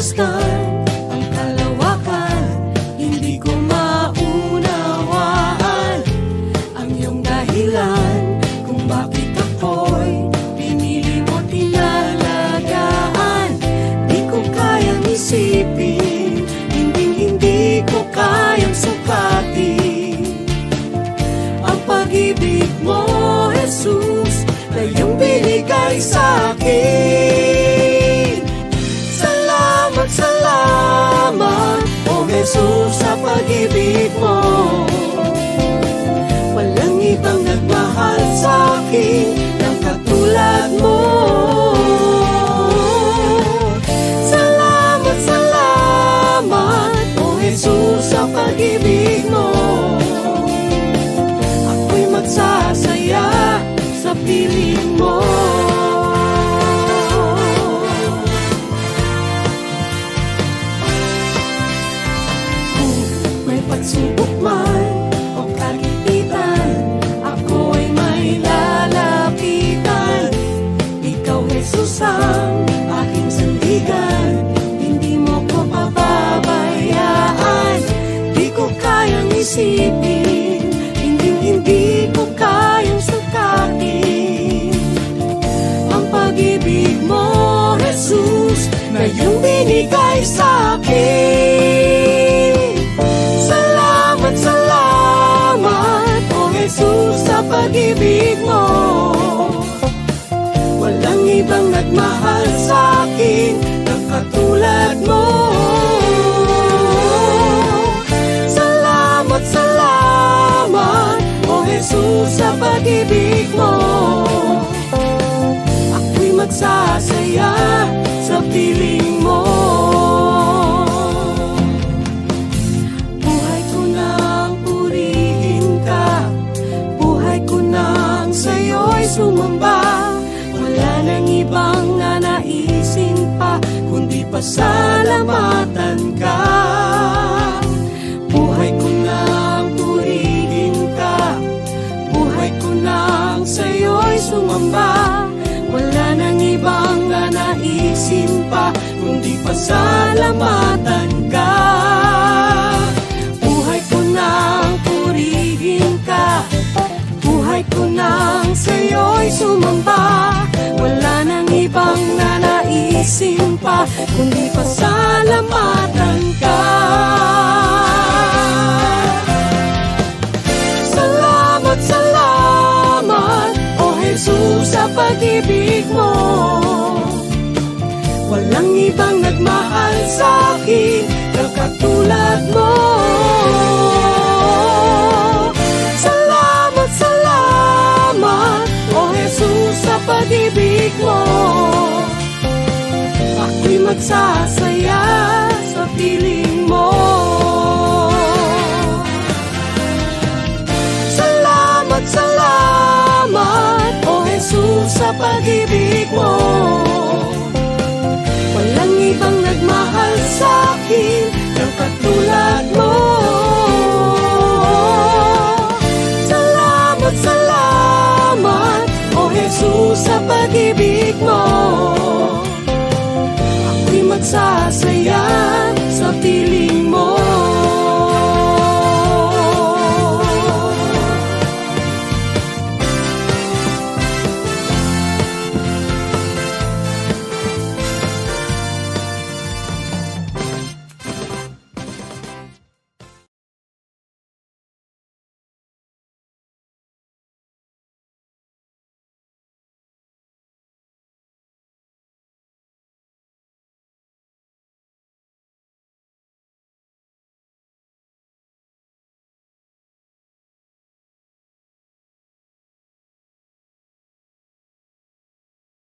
mamasdan ang kalawakan. Hindi ko maunawaan ang iyong dahilan kung bakit ako'y pinili mo tinalagaan. Di ko kayang isipin, hindi ko kayang sukatin ang pag-ibig mo, Jesus, na iyong binigay sa akin. Salamat, salamat, O Jesus, sa pag-ibig mo. Walang ibang nagmahal sa akin ng katulad mo. Salamat, salamat, O Jesus, sa pag-ibig mo. Ako'y magsasaya sa piling mo. Pagsubok man o kagipitan, ako ay may lalapitan. Ikaw, Jesus, ang aking sandigan. Hindi mo ko pababayaan. Di ko kayang isipin, hindi ko kayang sukatin ang pag-ibig mo, Jesus, na iyong binigay sa akin. Salamat, O Jesus, sa pag-ibig mo. Walang ibang nagmahal sa akin ng katulad mo. Salamat, salamat, O Jesus, sa pag-ibig mo. Ako'y magsasaya sa piling mo. Sumamba, wala nang ibang nanaisin pa, kundi pasalamatan ka. Buhay ko nang purihin ka, buhay ko nang sa'yo'y sumamba. Wala nang ibang nanaisin pa, kundi pasalamatan ka. Buhay ko nang purihin ka, buhay ko nang sa'yo'y sumamba. Wala nang ibang nanaisin pa, kundi pasalamatan ka. Salamat, salamat, O Jesus, sa pag-ibig mo. Walang ibang nagmahal sa akin ng katulad mo. Sa pag-ibig mo, ako'y magsasaya sa piling mo. Salamat, salamat, O Jesus, sa pag-ibig mo.